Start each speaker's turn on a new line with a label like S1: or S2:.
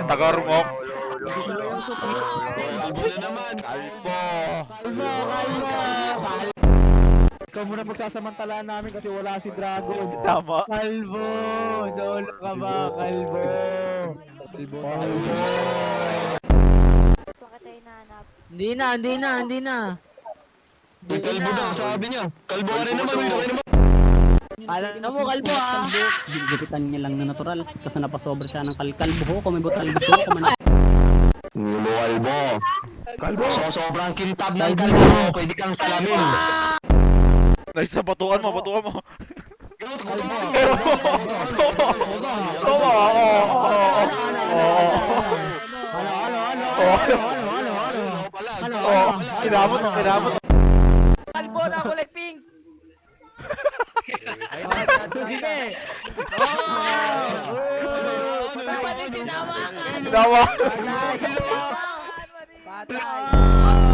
S1: Tagarungok.
S2: Kalbo na naman.
S1: Kalbo.
S3: Ikaw muna pagsasamantalaan namin kasi wala si Dragon.
S1: Tama.
S3: Kalbo! Solo ka ba, Kalbo? Kalbo, Kalbo.
S4: Bakit tayo nahanap?
S3: Hindi na.
S2: May kalbo daw, sabi niya. Kalbo ka rin naman, may naman.
S3: Alam mo, Kalbo ah.
S5: Gigitan niya lang na natural kasi napasobra siya ng kalbo ko may butal buto ko man.
S2: Kalbo. So, sobrang kintab ng kalbo. Pwede kang salamin.
S1: Nice sa batukan mo.
S2: Kalbo.
S1: Oo. Kinamot.
S3: Kalbo na kulay pink. Sige. Pati sinama ka.
S1: Ginawa.
S3: Patay.